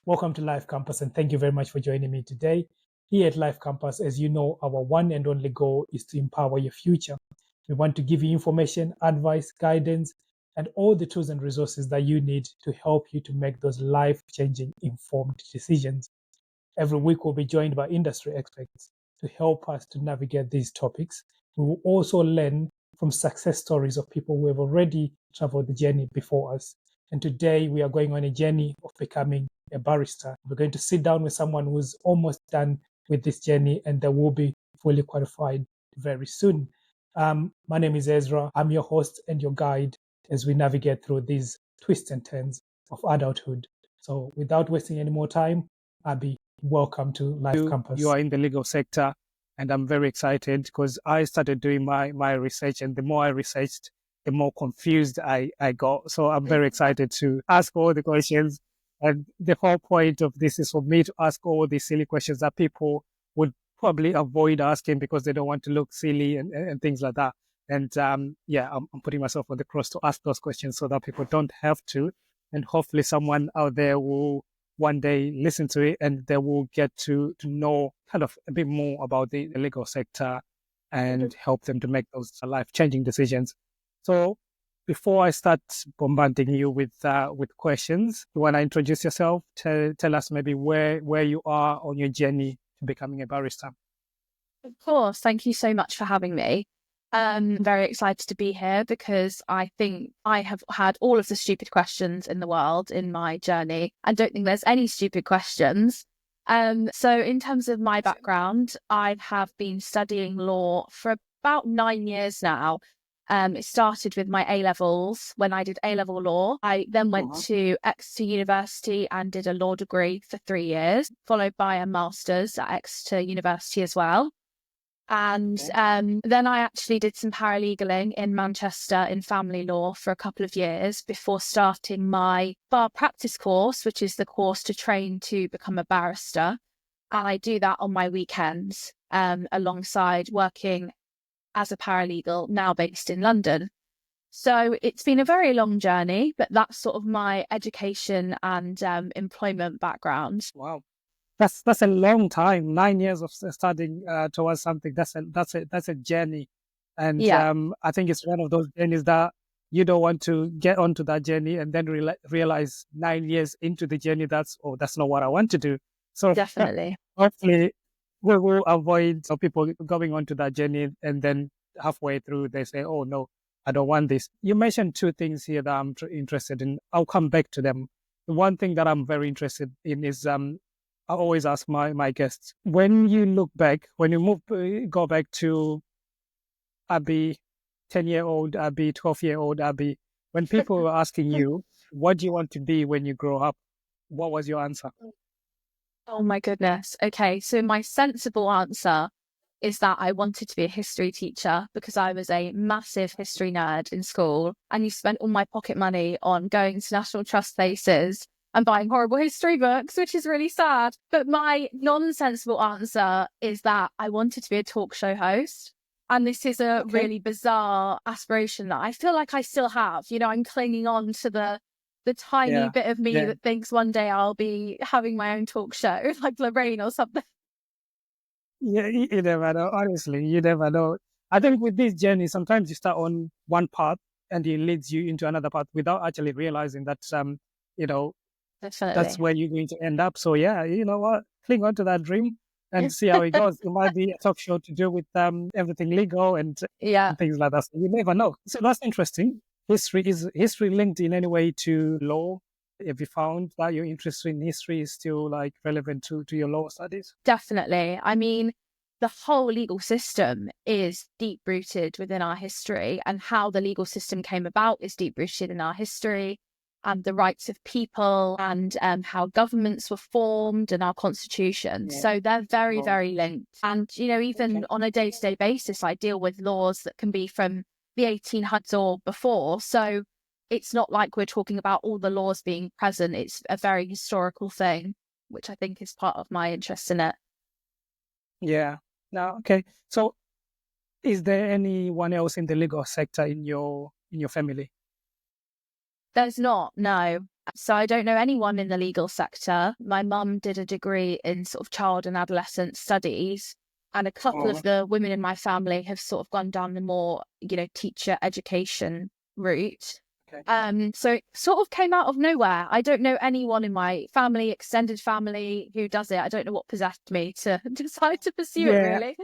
Welcome to Lyfe Campus, and thank you very much for joining me today. Here at Lyfe Campus, as you know, our one and only goal is to empower your future. We want to give you information, advice, guidance, and all the tools and resources that you need to help you to make those life-changing, informed decisions. Every week, we'll be joined by industry experts to help us to navigate these topics. We will also learn from success stories of people who have already traveled the journey before us. And today, we are going on a journey of becoming a barrister. We're going to sit down with someone who's almost done with this journey and they will be fully qualified very soon. My name is Ezra. I'm your host and your guide as we navigate through these twists and turns of adulthood. So without wasting any more time, Abby, welcome to Lyfe Campus. You are in the legal sector, and I'm very excited because I started doing my research, and the more I researched, the more confused I got. So I'm very excited to ask all the questions. And the whole point of this is for me to ask all the silly questions that people would probably avoid asking because they don't want to look silly and things like that. And I'm putting myself on the cross to ask those questions so that people don't have to. And hopefully someone out there will one day listen to it and they will get to know kind of a bit more about the legal sector and help them to make those life-changing decisions. So before I start bombarding you with questions, you want to introduce yourself? Tell us maybe where you are on your journey to becoming a barrister. Of course. Thank you so much for having me. I'm very excited to be here because I think I have had all of the stupid questions in the world in my journey. I don't think there's any stupid questions. So in terms of my background, I have been studying law for about 9 years now. It started with my A-levels when I did A-level law. I then went to Exeter University and did a law degree for 3 years, followed by a master's at Exeter University as well. And then I actually did some paralegaling in Manchester in family law for a couple of years before starting my bar practice course, which is the course to train to become a barrister. And I do that on my weekends alongside working as a paralegal, now based in London. So it's been a very long journey, but that's sort of my education and employment background. Wow. That's a long time. 9 years of studying towards something. That's a journey, and I think it's one of those journeys that you don't want to get onto that journey and then realize 9 years into the journey that's not what I want to do. So definitely, hopefully, we will avoid people going onto that journey and then halfway through they say, "Oh no, I don't want this." You mentioned two things here that I'm interested in. I'll come back to them. The one thing that I'm very interested in is I always ask my guests, when you look back, when you go back to Abby, 10-year-old Abby, 12-year-old Abby, when people were asking you, what do you want to be when you grow up? What was your answer? Oh my goodness. Okay, so my sensible answer is that I wanted to be a history teacher because I was a massive history nerd in school and you spent all my pocket money on going to National Trust places and buying horrible history books, which is really sad. But my non-sensible answer is that I wanted to be a talk show host. And this is a really bizarre aspiration that I feel like I still have. You know, I'm clinging on to the tiny bit of me that thinks one day I'll be having my own talk show, like Lorraine or something. Yeah, you never know. Honestly, you never know. I think with this journey, sometimes you start on one path and it leads you into another path without actually realizing that, Definitely. that's where you're going to end up. So yeah, you know what? Cling on to that dream and see how it goes. It might be a talk show to do with everything legal and things like that. So you never know. So that's interesting. Is history linked in any way to law? Have you found that your interest in history is still like relevant to your law studies? Definitely. I mean, the whole legal system is deep rooted within our history, and how the legal system came about is deep rooted in our history. And the rights of people and how governments were formed and our constitution. Yeah. So they're very, very linked. And, you know, even on a day-to-day basis, I deal with laws that can be from the 1800s or before. So it's not like we're talking about all the laws being present. It's a very historical thing, which I think is part of my interest in it. Yeah. Now, okay. So is there anyone else in the legal sector in your family? There's not, no. So I don't know anyone in the legal sector. My mum did a degree in sort of child and adolescent studies, and a couple of the women in my family have sort of gone down the more, teacher education route. Okay. So it sort of came out of nowhere. I don't know anyone in my family, extended family, who does it. I don't know what possessed me to decide to pursue it, Yeah. really.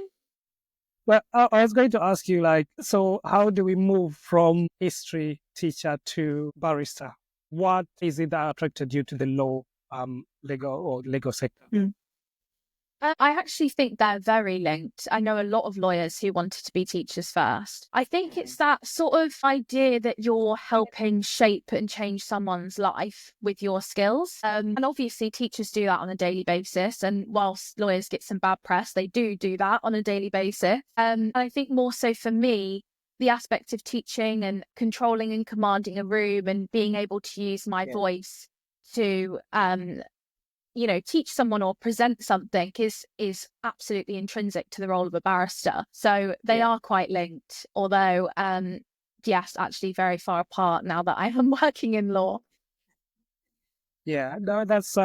Well, I was going to ask you, so how do we move from history teacher to barrister? What is it that attracted you to the law, legal sector? I actually think they're very linked. I know a lot of lawyers who wanted to be teachers first. I think it's that sort of idea that you're helping shape and change someone's life with your skills. And obviously teachers do that on a daily basis. And whilst lawyers get some bad press, they do that on a daily basis. And I think more so for me, the aspect of teaching and controlling and commanding a room and being able to use my voice to teach someone or present something is absolutely intrinsic to the role of a barrister. So they are quite linked, although yes, actually very far apart now that I am working in law. Yeah, no, that's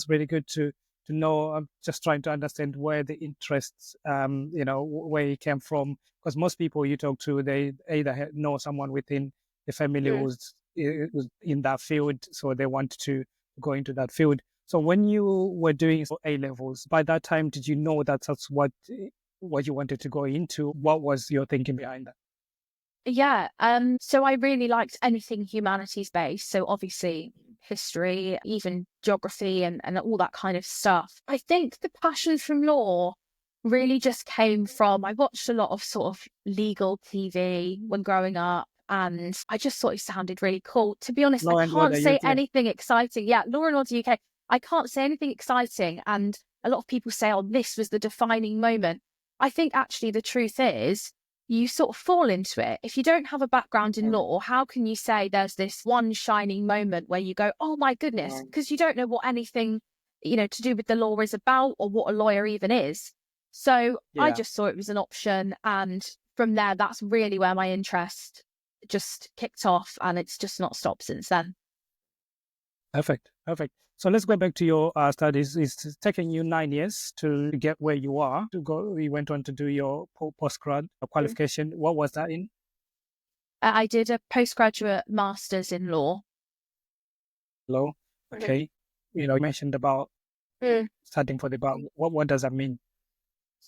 really good to know. I'm just trying to understand where the interests, where it came from. Because most people you talk to, they either know someone within the family who's in that field, so they want to go into that field. So when you were doing A levels, by that time, did you know that's what you wanted to go into? What was your thinking behind that? Yeah. So I really liked anything humanities based. So obviously history, even geography and all that kind of stuff. I think the passion from law really just came from, I watched a lot of sort of legal TV when growing up, and I just thought it sounded really cool. To be honest, Law I and can't Order say UK. anything exciting. Yeah, Law and Order UK. I can't say anything exciting. And a lot of people say, oh, this was the defining moment. I think actually the truth is, you sort of fall into it. If you don't have a background in law, how can you say there's this one shining moment where you go, oh my goodness, because you don't know what anything, to do with the law is about or what a lawyer even is. So I Yeah. just saw it was an option. And from there, that's really where my interest just kicked off, and it's just not stopped since then. Perfect. So let's go back to your studies. It's taken you 9 years to get where you are. You went on to do your postgrad qualification. What was that in? I did a postgraduate master's in law. Law. Okay. You mentioned about studying for the bar. What does that mean?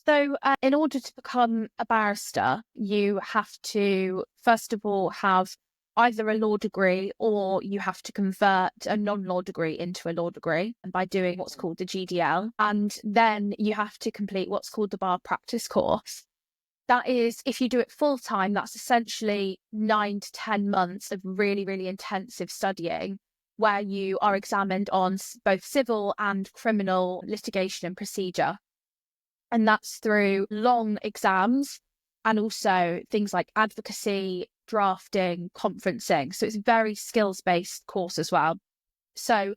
So in order to become a barrister, you have to, first of all, have either a law degree or you have to convert a non-law degree into a law degree by doing what's called the GDL. And then you have to complete what's called the bar practice course. That is, if you do it full time, that's essentially 9 to 10 months of really, really intensive studying where you are examined on both civil and criminal litigation and procedure. And that's through long exams and also things like advocacy, drafting, conferencing. So it's a very skills-based course as well. So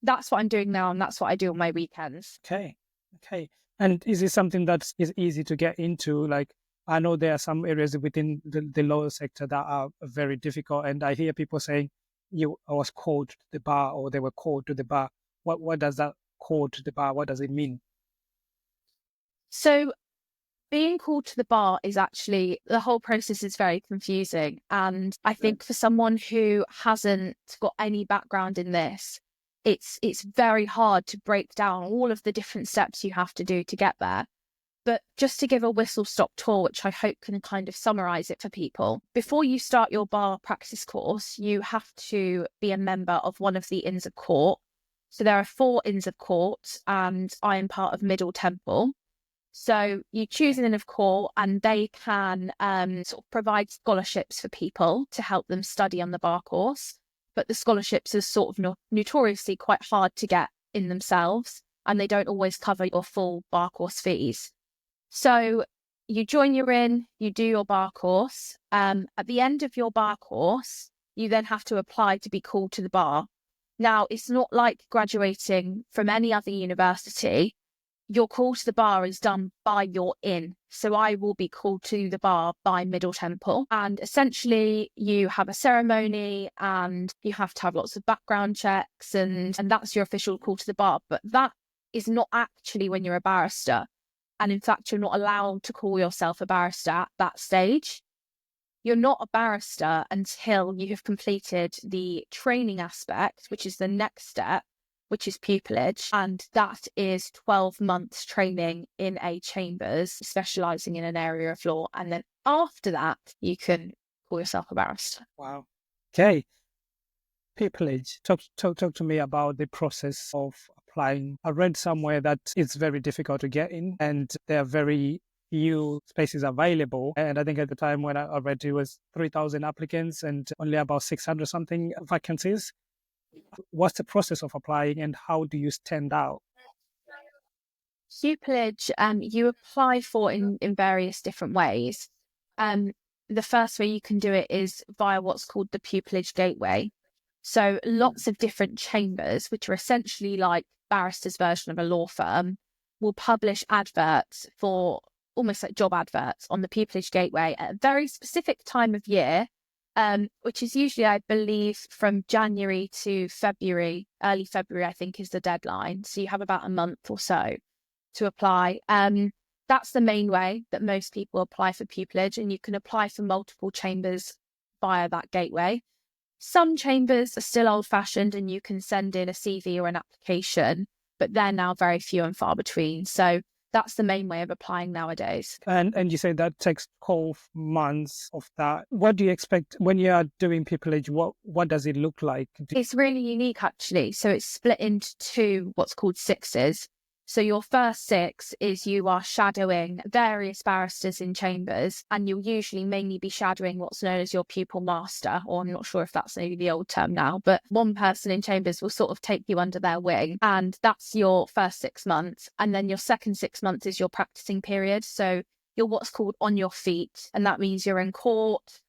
that's what I'm doing now, and that's what I do on my weekends. Okay. And is it something that is easy to get into? Like, I know there are some areas within the law sector that are very difficult, and I hear people saying I was called to the bar or they were called to the bar. What does that called to the bar? What does it mean? So being called to the bar is actually, the whole process is very confusing. And I think for someone who hasn't got any background in this, it's very hard to break down all of the different steps you have to do to get there. But just to give a whistle-stop tour, which I hope can kind of summarize it for people, before you start your bar practice course, you have to be a member of one of the Inns of Court. So there are 4 Inns of Court, and I am part of Middle Temple. So you choose an Inn of Court, and they can sort of provide scholarships for people to help them study on the bar course. But the scholarships are sort of notoriously quite hard to get in themselves, and they don't always cover your full bar course fees. So you join your inn, you do your bar course. At the end of your bar course, you then have to apply to be called to the bar. Now, it's not like graduating from any other university. your call to the bar is done by your in. So I will be called to the bar by Middle Temple. And essentially you have a ceremony and you have to have lots of background checks and that's your official call to the bar. But that is not actually when you're a barrister. And in fact, you're not allowed to call yourself a barrister at that stage. You're not a barrister until you have completed the training aspect, which is the next step, which is pupillage. And that is 12 months training in a chambers, specialising in an area of law. And then after that, you can call yourself a barrister. Wow. Okay. Pupillage. Talk to me about the process of applying. I read somewhere that it's very difficult to get in and there are very few spaces available. And I think at the time when I read it was 3,000 applicants and only about 600 something vacancies. What's the process of applying and how do you stand out? Pupillage, you apply for in various different ways. The first way you can do it is via what's called the Pupillage Gateway. So lots of different chambers, which are essentially like barrister's version of a law firm, will publish adverts for almost like job adverts on the Pupillage Gateway at a very specific time of year, which is usually, I believe, from January to February, early February, I think is the deadline. So you have about a month or so to apply. That's the main way that most people apply for pupillage, and you can apply for multiple chambers via that gateway. Some chambers are still old-fashioned and you can send in a CV or an application, but they're now very few and far between. So that's the main way of applying nowadays. And you say that takes 12 months of that. What do you expect when you are doing pupillage? What does it look like? It's really unique, actually. So it's split into two, what's called sixes. So your first 6 is you are shadowing various barristers in chambers, and you'll usually mainly be shadowing what's known as your pupil master, or I'm not sure if that's maybe the old term now, but one person in chambers will sort of take you under their wing, and that's your first 6 months. And then your second 6 months is your practicing period. So you're what's called on your feet, and that means you're in court.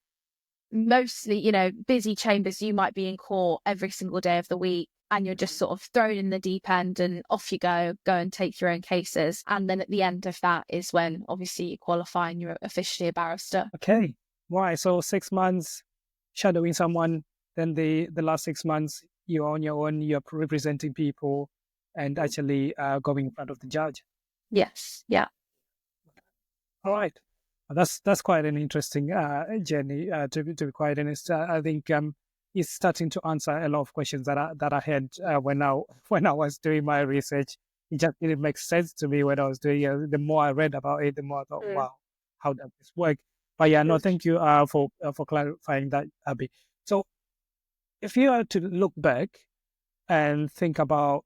Mostly, busy chambers, you might be in court every single day of the week. And you're just sort of thrown in the deep end and off you go and take your own cases. And then at the end of that is when obviously you qualify and you're officially a barrister. Okay. Right. So 6 months shadowing someone, then the last 6 months you're on your own, you're representing people and actually going in front of the judge. Yes. Yeah. All right. That's quite an interesting journey, to be quite honest. I think it's starting to answer a lot of questions that I had when I was doing my research. It just didn't make sense to me when I was doing it. The more I read about it, the more I thought, wow, how does this work? But yeah, no, thank you for clarifying that, Abby. So if you are to look back and think about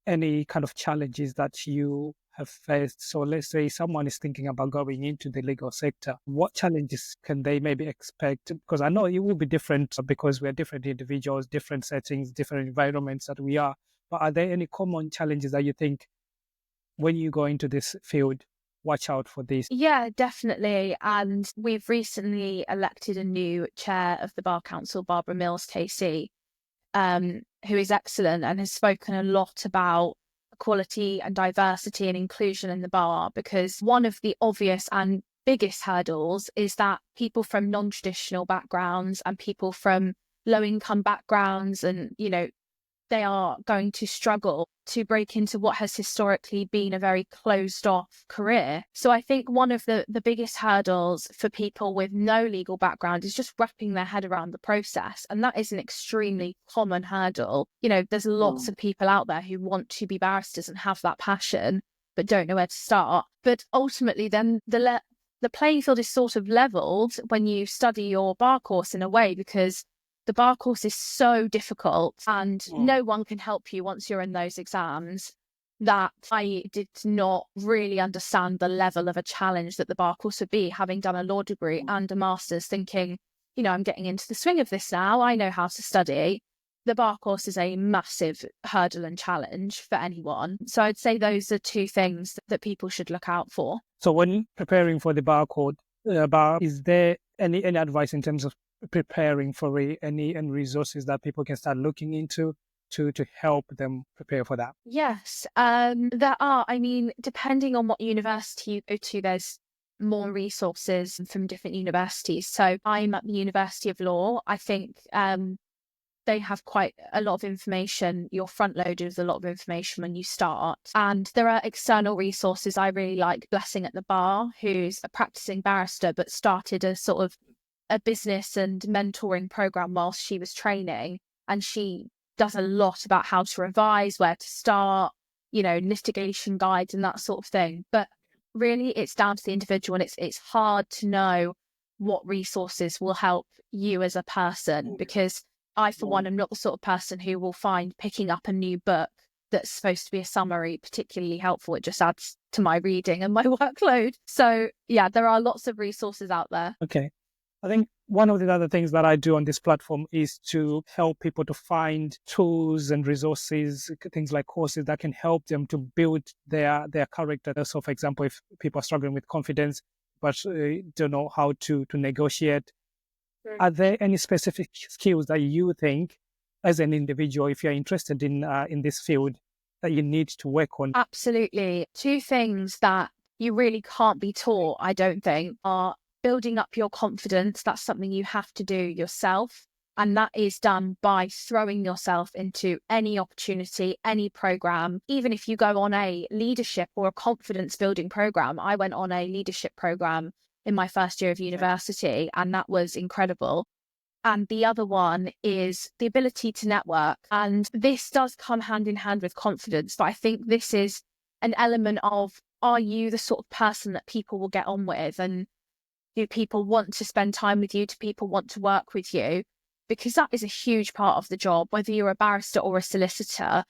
any kind of challenges that you have faced. So let's say someone is thinking about going into the legal sector. What challenges can they maybe expect? Because I know it will be different because we're different individuals, different settings, different environments that we are. But are there any common challenges that you think when you go into this field, watch out for these? Yeah, definitely. And we've recently elected a new chair of the Bar Council, Barbara Mills KC, who is excellent and has spoken a lot about equality and diversity and inclusion in the bar, because one of the obvious and biggest hurdles is that people from non-traditional backgrounds and people from low-income backgrounds and, they are going to struggle to break into what has historically been a very closed-off career. So I think one of the biggest hurdles for people with no legal background is just wrapping their head around the process. And that is an extremely common hurdle. There's lots of people out there who want to be barristers and have that passion, but don't know where to start. But ultimately, then the playing field is sort of leveled when you study your bar course in a way, because the bar course is so difficult and no one can help you once you're in those exams, that I did not really understand the level of a challenge that the bar course would be, having done a law degree and a master's, thinking, I'm getting into the swing of this now. I know how to study. The bar course is a massive hurdle and challenge for anyone. So I'd say those are two things that people should look out for. So when preparing for the bar, is there any advice in terms of preparing for any resources that people can start looking into to help them prepare for that? Yes, there are. I mean, depending on what university you go to, there's more resources from different universities. So I'm at the University of Law. I think they have quite a lot of information. You're front loaded with a lot of information when you start. And there are external resources. I really like Blessing at the Bar, who's a practicing barrister, but started a sort of a business and mentoring program whilst she was training. And she does a lot about how to revise, where to start, litigation guides and that sort of thing. But really, it's down to the individual, and it's hard to know what resources will help you as a person, because I, for one, am not the sort of person who will find picking up a new book that's supposed to be a summary particularly helpful. It just adds to my reading and my workload. So yeah, there are lots of resources out there. Okay. I think one of the other things that I do on this platform is to help people to find tools and resources, things like courses that can help them to build their character. So, for example, if people are struggling with confidence but don't know how to negotiate, are there any specific skills that you think, as an individual, if you're interested in this field, that you need to work on? Absolutely. Two things that you really can't be taught, I don't think, are building up your confidence. That's something you have to do yourself. And that is done by throwing yourself into any opportunity, any program. Even if you go on a leadership or a confidence building program, I went on a leadership program in my first year of university, and that was incredible. And the other one is the ability to network. And this does come hand in hand with confidence. But I think this is an element of, are you the sort of person that people will get on with? And do people want to spend time with you? Do people want to work with you? Because that is a huge part of the job, whether you're a barrister or a solicitor.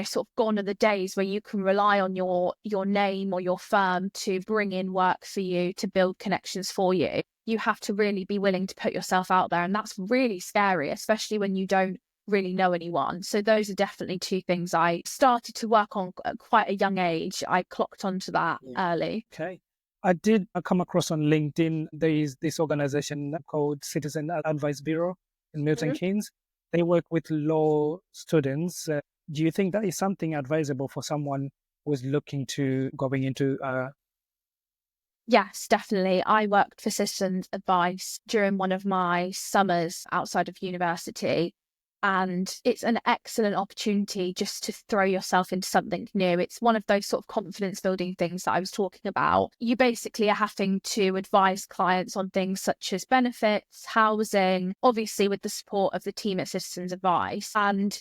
Sort of gone are the days where you can rely on your name or your firm to bring in work for you, to build connections for you. You have to really be willing to put yourself out there. And that's really scary, especially when you don't really know anyone. So those are definitely two things I started to work on at quite a young age. I clocked onto that early. Okay. I did come across on LinkedIn, there is this organization called Citizen Advice Bureau in Milton Keynes. They work with law students. Do you think that is something advisable for someone who is looking to going into? Yes, definitely. I worked for Citizen Advice during one of my summers outside of university. And it's an excellent opportunity just to throw yourself into something new. It's one of those sort of confidence building things that I was talking about. You basically are having to advise clients on things such as benefits, housing, obviously with the support of the team at Citizens Advice. And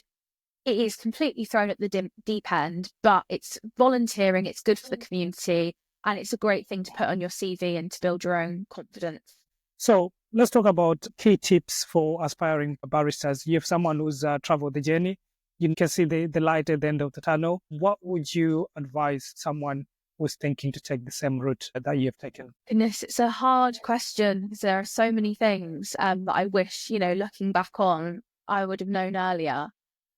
it is completely thrown at the deep end, but it's volunteering, it's good for the community, and it's a great thing to put on your CV and to build your own confidence. So let's talk about key tips for aspiring barristers. You have someone who's traveled the journey. You can see the light at the end of the tunnel. What would you advise someone who's thinking to take the same route that you have taken? Goodness, it's a hard question because there are so many things that I wish, looking back on, I would have known earlier.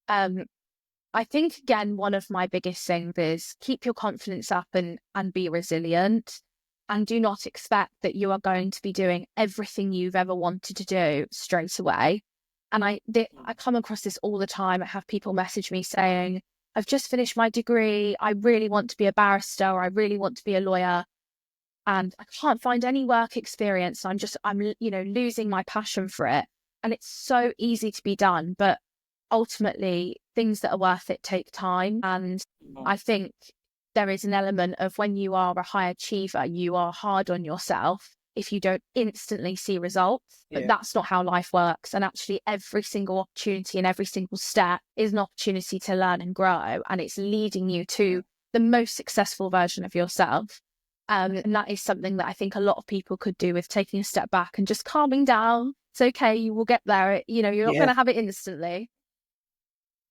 I think, again, one of my biggest things is keep your confidence up and be resilient. And do not expect that you are going to be doing everything you've ever wanted to do straight away. And I come across this all the time. I have people message me saying, I've just finished my degree. I really want to be a barrister, or I really want to be a lawyer, and I can't find any work experience. I'm losing my passion for it. And it's so easy to be done. But ultimately, things that are worth it take time. And I think there is an element of, when you are a high achiever, you are hard on yourself if you don't instantly see results. But that's not how life works. And actually, every single opportunity and every single step is an opportunity to learn and grow. And it's leading you to the most successful version of yourself. And that is something that I think a lot of people could do, with taking a step back and just calming down. It's okay, you will get there. You're not going to have it instantly.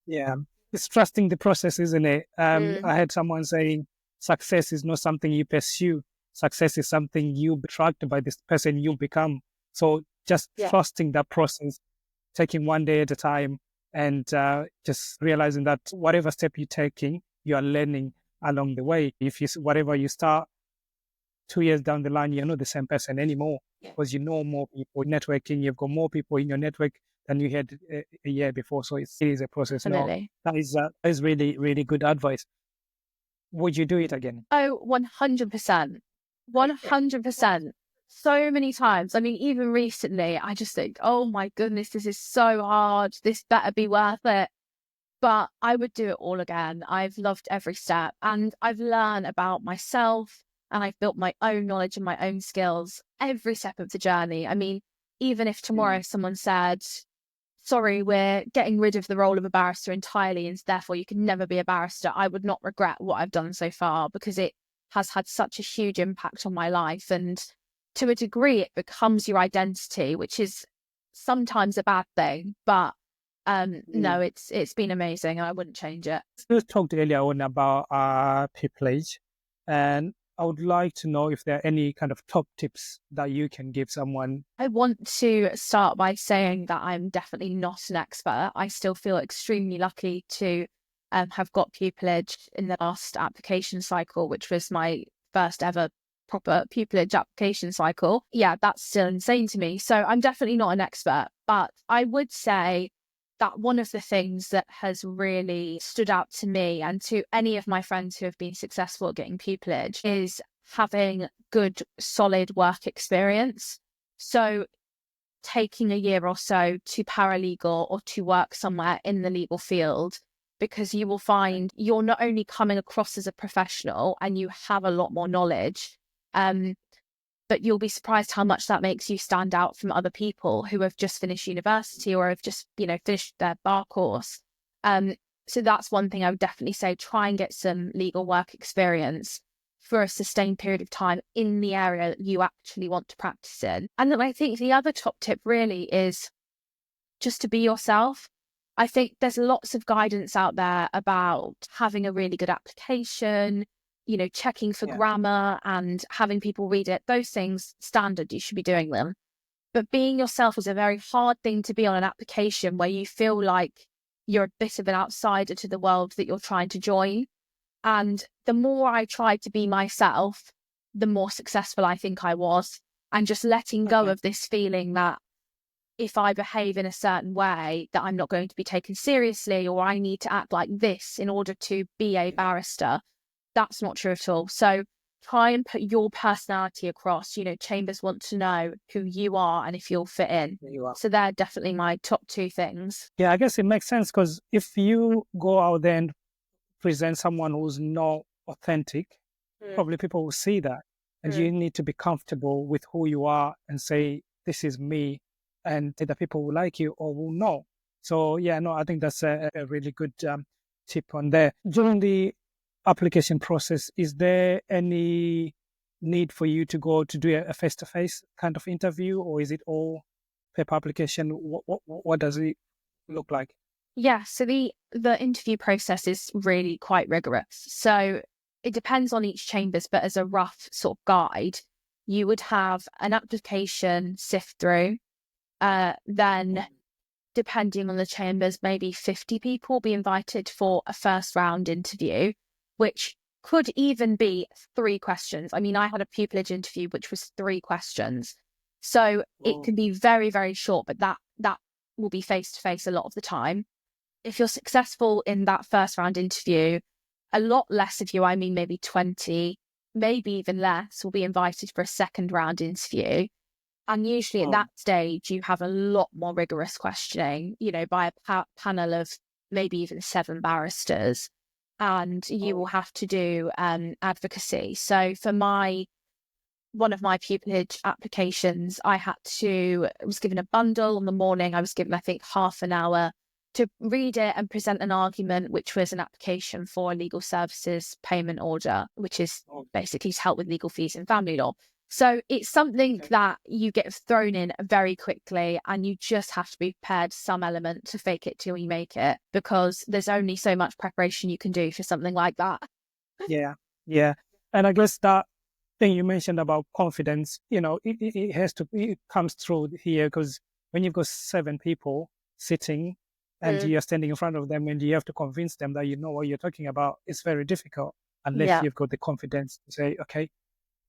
Yeah. It's trusting the process, isn't it? I had someone saying success is not something you pursue. Success is something you attract by this person you become. So just trusting that process, taking one day at a time, and just realizing that whatever step you're taking, you are learning along the way. If whatever you start 2 years down the line, you're not the same person anymore, because you know more people networking, you've got more people in your network than you had a year before. So it is a process. No, Absolutely. that is really, really good advice. Would you do it again? Oh, 100%. 100%. So many times. I mean, even recently, I just think, oh my goodness, this is so hard. This better be worth it. But I would do it all again. I've loved every step and I've learned about myself and I've built my own knowledge and my own skills every step of the journey. I mean, even if tomorrow someone said, sorry, we're getting rid of the role of a barrister entirely and therefore you can never be a barrister, I would not regret what I've done so far because it has had such a huge impact on my life. And to a degree, it becomes your identity, which is sometimes a bad thing. But no, it's been amazing and I wouldn't change it. You talked earlier on about Pupillage, and I would like to know if there are any kind of top tips that you can give someone. I want to start by saying that I'm definitely not an expert. I still feel extremely lucky to have got pupillage in the last application cycle, which was my first ever proper pupillage application cycle. Yeah, that's still insane to me. So I'm definitely not an expert, but I would say that one of the things that has really stood out to me and to any of my friends who have been successful at getting pupillage is having good, solid work experience. So taking a year or so to paralegal or to work somewhere in the legal field, because you will find you're not only coming across as a professional and you have a lot more knowledge, but you'll be surprised how much that makes you stand out from other people who have just finished university or have just, finished their bar course. So that's one thing I would definitely say, try and get some legal work experience for a sustained period of time in the area that you actually want to practice in. And then I think the other top tip really is just to be yourself. I think there's lots of guidance out there about having a really good application, checking for grammar and having people read it. Those things, standard, you should be doing them. But being yourself is a very hard thing to be on an application where you feel like you're a bit of an outsider to the world that you're trying to join. And the more I tried to be myself, the more successful I think I was. And just letting go of this feeling that if I behave in a certain way, that I'm not going to be taken seriously, or I need to act like this in order to be a barrister. That's not true at all. So try and put your personality across. Chambers want to know who you are and if you'll fit in. So they're definitely my top two things. Yeah, I guess it makes sense because if you go out there and present someone who's not authentic, probably people will see that. And you need to be comfortable with who you are and say, this is me, and either people will like you or will not. So yeah, no, I think that's a really good tip on there. During the application process, is there any need for you to go to do a face-to-face kind of interview, or is it all paper application? What does it look like? Yeah, so the interview process is really quite rigorous. So it depends on each chambers, but as a rough sort of guide, you would have an application sift through, then depending on the chambers, maybe 50 people be invited for a first round interview, which could even be 3 questions. I mean, I had a pupillage interview, which was 3 questions. So it can be very, very short, but that will be face-to-face a lot of the time. If you're successful in that first round interview, a lot less of you, I mean, maybe 20, maybe even less, will be invited for a second round interview. And usually at that stage, you have a lot more rigorous questioning, by a panel of maybe even 7 barristers. And you will have to do advocacy. So for one of my pupillage applications, I was given a bundle in the morning. I was given, I think, half an hour to read it and present an argument, which was an application for a legal services payment order, which is basically to help with legal fees in family law. So it's something that you get thrown in very quickly, and you just have to be prepared some element to fake it till you make it, because there's only so much preparation you can do for something like that. Yeah. And I guess that thing you mentioned about confidence, it comes through here, because when you've got 7 people sitting and you're standing in front of them and you have to convince them that you know what you're talking about, it's very difficult unless you've got the confidence to say, okay,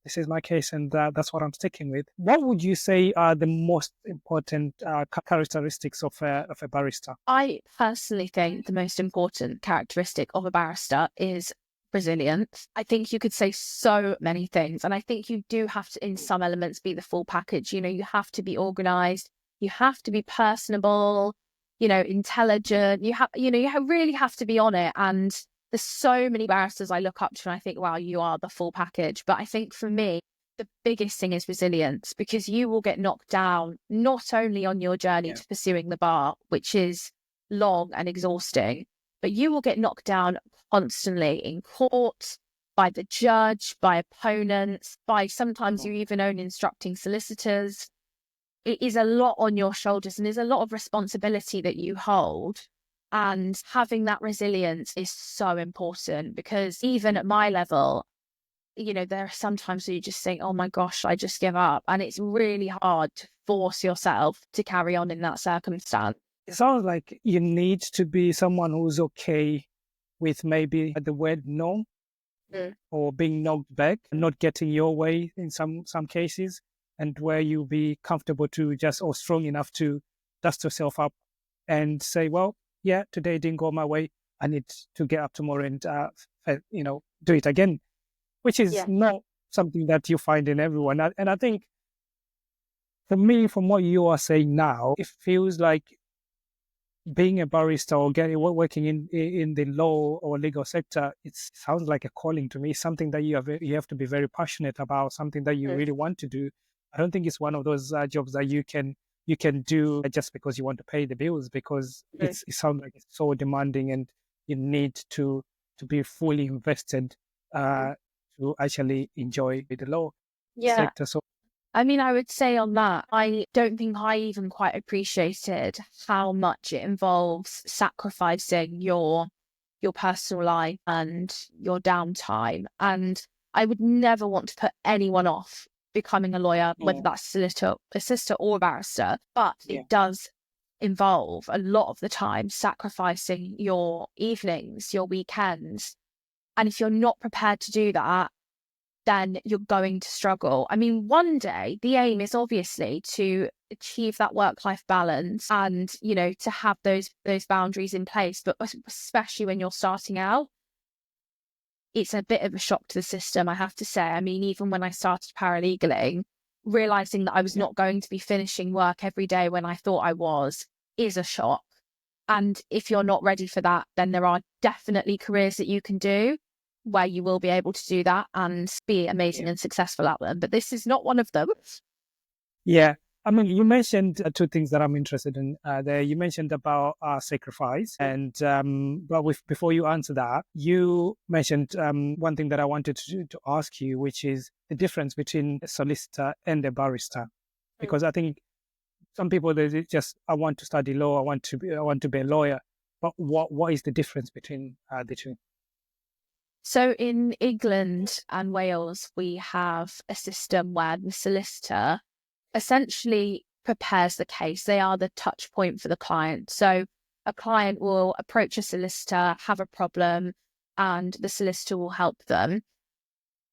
this is my case, and that's what I'm sticking with. What would you say are the most important characteristics of a barrister? I personally think the most important characteristic of a barrister is resilience. I think you could say so many things, and I think you do have to, in some elements, be the full package. You have to be organized, you have to be personable, intelligent. Really have to be on it. And there's so many barristers I look up to and I think, wow, you are the full package. But I think for me, the biggest thing is resilience, because you will get knocked down not only on your journey to pursuing the bar, which is long and exhausting, but you will get knocked down constantly in court, by the judge, by opponents, by sometimes your even own instructing solicitors. It is a lot on your shoulders and there's a lot of responsibility that you hold. And having that resilience is so important, because even at my level, there are sometimes where you just think, oh my gosh, I just give up. And it's really hard to force yourself to carry on in that circumstance. It sounds like you need to be someone who's okay with maybe the word no, or being knocked back, not getting your way in some cases, and where you'll be comfortable to just, or strong enough to dust yourself up and say, well, yeah, today didn't go my way. I need to get up tomorrow and, do it again, which is not something that you find in everyone. And I think for me, from what you are saying now, it feels like being a barrister or working in the law or legal sector, it sounds like a calling to me, something that you have to be very passionate about, something that you really want to do. I don't think it's one of those jobs that you can do just because you want to pay the bills, because it sounds like it's so demanding and you need to be fully invested to actually enjoy the law sector. So I mean, I would say on that, I don't think I even quite appreciated how much it involves sacrificing your personal life and your downtime. And I would never want to put anyone off becoming a lawyer, whether that's a solicitor or a barrister. But it does involve a lot of the time sacrificing your evenings, your weekends. And if you're not prepared to do that, then you're going to struggle. I mean, one day the aim is obviously to achieve that work-life balance and, to have those boundaries in place. But especially when you're starting out, it's a bit of a shock to the system, I have to say. I mean, even when I started paralegaling, realizing that I was not going to be finishing work every day when I thought I was is a shock. And if you're not ready for that, then there are definitely careers that you can do where you will be able to do that and be amazing and successful at them. But this is not one of them. Yeah. I mean, you mentioned two things that I'm interested in there. You mentioned about sacrifice. And before you answer that, you mentioned one thing that I wanted to ask you, which is the difference between a solicitor and a barrister. Because I think some people, they just, I want to study law, I want to be a lawyer. But what is the difference between the two? So in England and Wales, we have a system where the solicitor essentially prepares the case. They are the touch point for the client. So a client will approach a solicitor, have a problem, and the solicitor will help them.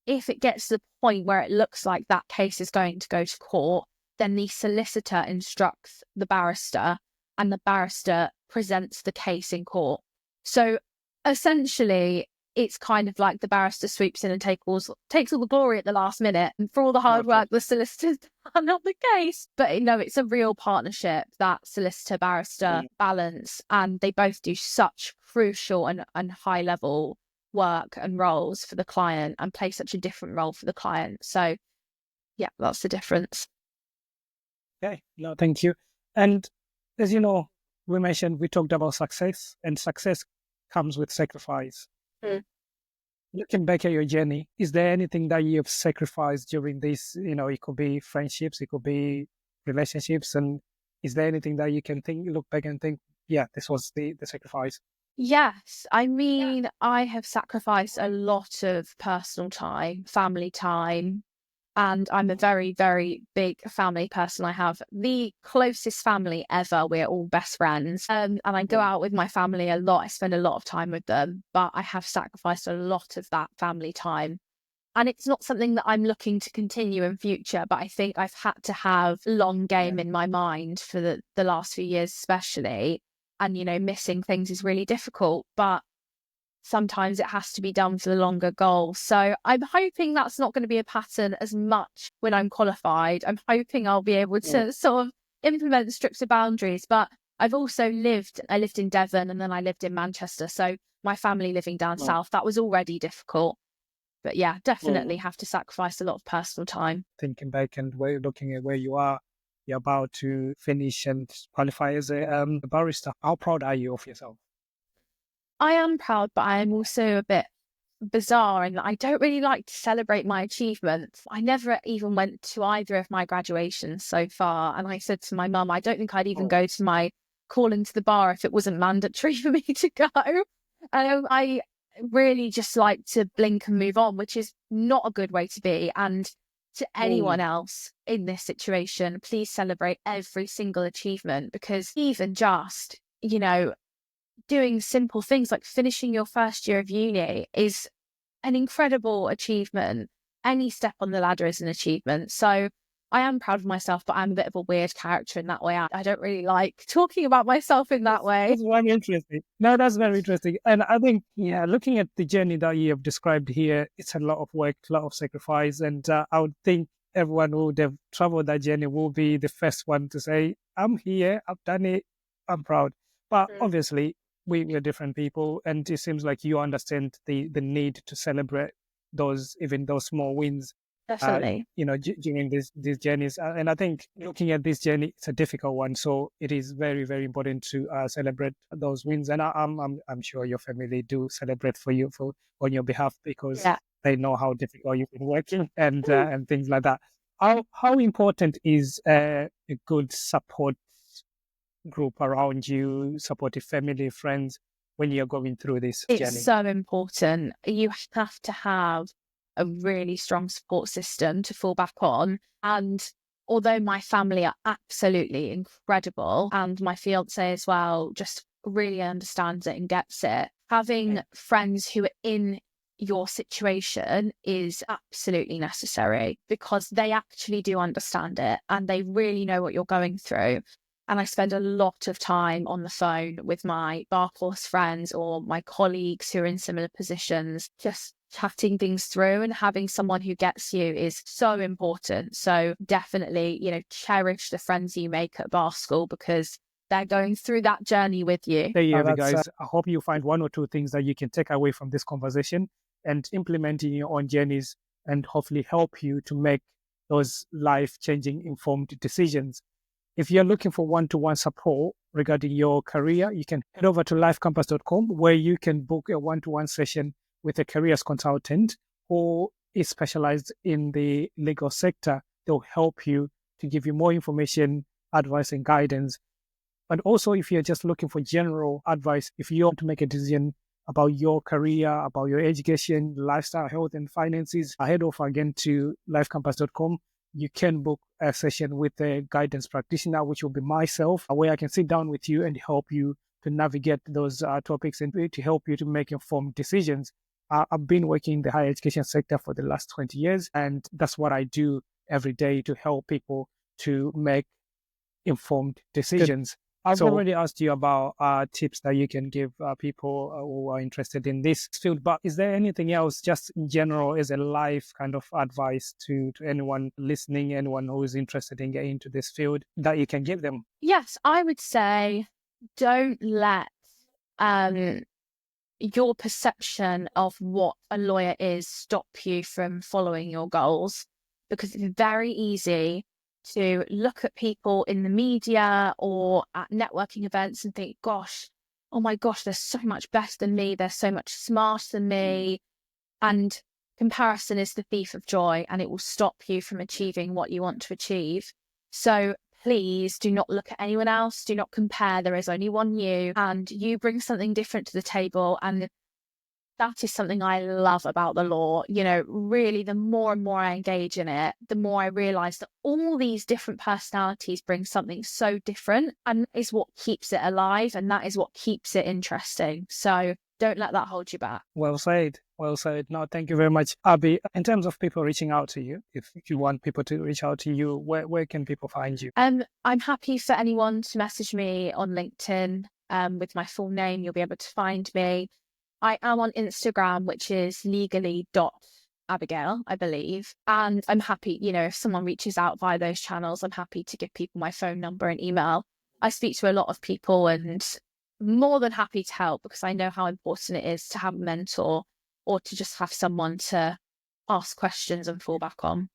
If it gets to the point where it looks like that case is going to go to court, then the solicitor instructs the barrister and the barrister presents the case in court. So essentially, it's kind of like the barrister swoops in and takes all the glory at the last minute, and for all the hard work the solicitor's done on the case. But it's a real partnership, that solicitor barrister balance, and they both do such crucial and high level work and roles for the client and play such a different role for the client. So yeah, that's the difference. Okay, no, thank you. And as you know, we talked about success, and success comes with sacrifice. Looking back at your journey, is there anything that you have sacrificed during this? It could be friendships, it could be relationships, and is there anything that you can look back and think, yeah, this was the sacrifice? Yes. I mean, I have sacrificed a lot of personal time, family time, and I'm a very, very big family person. I have the closest family ever. We're all best friends. And I go out with my family a lot. I spend a lot of time with them, but I have sacrificed a lot of that family time And it's not something that I'm looking to continue in future, but I think I've had to have long game in my mind for the last few years, especially. And, missing things is really difficult, but sometimes it has to be done for the longer goal. So I'm hoping that's not going to be a pattern as much when I'm qualified. I'm hoping I'll be able to sort of implement stricter boundaries. But I've also I lived in Devon and then I lived in Manchester. So my family living down south, that was already difficult. But yeah, definitely have to sacrifice a lot of personal time. Thinking back and looking at where you are, you're about to finish and qualify as a barrister. How proud are you of yourself? I am proud, but I am also a bit bizarre in that I don't really like to celebrate my achievements. I never even went to either of my graduations so far. And I said to my mum, I don't think I'd even go to my calling to the bar if it wasn't mandatory for me to go. I really just like to blink and move on, which is not a good way to be. And to anyone else in this situation, please celebrate every single achievement, because even just, doing simple things like finishing your first year of uni is an incredible achievement. Any step on the ladder is an achievement. So I am proud of myself, but I'm a bit of a weird character in that way. I don't really like talking about myself in that way. That's very interesting. No, that's very interesting. And I think, looking at the journey that you have described here, it's a lot of work, a lot of sacrifice. And I would think everyone who would have traveled that journey will be the first one to say, I'm here, I've done it, I'm proud. But obviously, we're different people. And it seems like you understand the need to celebrate those small wins. Definitely. During these journeys. And I think looking at this journey, it's a difficult one. So it is very, very important to celebrate those wins. And I'm sure your family do celebrate on your behalf, because they know how difficult you've been working and things like that. How important is a good support group around you, supportive family, friends, when you're going through this journey? It's so important. You have to have a really strong support system to fall back on. And although my family are absolutely incredible, and my fiance as well just really understands it and gets it, having friends who are in your situation is absolutely necessary, because they actually do understand it and they really know what you're going through. And I spend a lot of time on the phone with my bar course friends or my colleagues who are in similar positions, just chatting things through, and having someone who gets you is so important. So definitely, cherish the friends you make at bar school, because they're going through that journey with you. There you have it, guys. I hope you find one or two things that you can take away from this conversation and implement in your own journeys, and hopefully help you to make those life-changing, informed decisions. If you're looking for one-to-one support regarding your career, you can head over to lyfecampus.com, where you can book a one-to-one session with a careers consultant who is specialized in the legal sector. They'll help you to give you more information, advice, and guidance. And also, if you're just looking for general advice, if you want to make a decision about your career, about your education, lifestyle, health, and finances, head over again to lyfecampus.com. You can book a session with a guidance practitioner, which will be myself, where I can sit down with you and help you to navigate those topics and to help you to make informed decisions. I've been working in the higher education sector for the last 20 years, and that's what I do every day to help people to make informed decisions. I've already asked you about tips that you can give people who are interested in this field, but is there anything else, just in general, as a life kind of advice to anyone listening, anyone who is interested in getting into this field, that you can give them? Yes, I would say don't let your perception of what a lawyer is stop you from following your goals, because it's very easy to look at people in the media or at networking events and think, oh my gosh, they're so much better than me. They're so much smarter than me. And comparison is the thief of joy, and it will stop you from achieving what you want to achieve. So please do not look at anyone else. Do not compare. There is only one you, and you bring something different to the table. And that is something I love about the law. Really, the more and more I engage in it, the more I realize that all these different personalities bring something so different, and is what keeps it alive, and that is what keeps it interesting. So don't let that hold you back. Well said. Well said. No, thank you very much, Abby. In terms of people reaching out to you, if you want people to reach out to you, where can people find you? I'm happy for anyone to message me on LinkedIn with my full name. You'll be able to find me. I am on Instagram, which is legally.abigail, I believe. And I'm happy, if someone reaches out via those channels, I'm happy to give people my phone number and email. I speak to a lot of people and more than happy to help, because I know how important it is to have a mentor or to just have someone to ask questions and fall back on.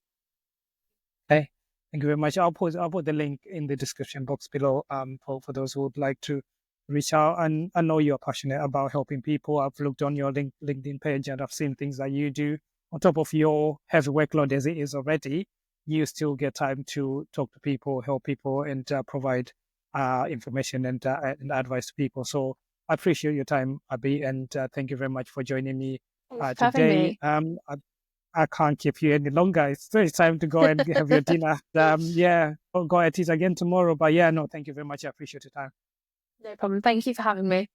Hey, thank you very much. I'll put the link in the description box below for those who would like to reach out. And I know you're passionate about helping people. I've looked on your LinkedIn page and I've seen things that you do. On top of your heavy workload as it is already, you still get time to talk to people, help people, and provide information and advice to people. So I appreciate your time, Abby, and thank you very much for joining me today. I can't keep you any longer. It's time to go and have your dinner. I'll go at it again tomorrow. But no, thank you very much. I appreciate your time. No problem. Thank you for having me.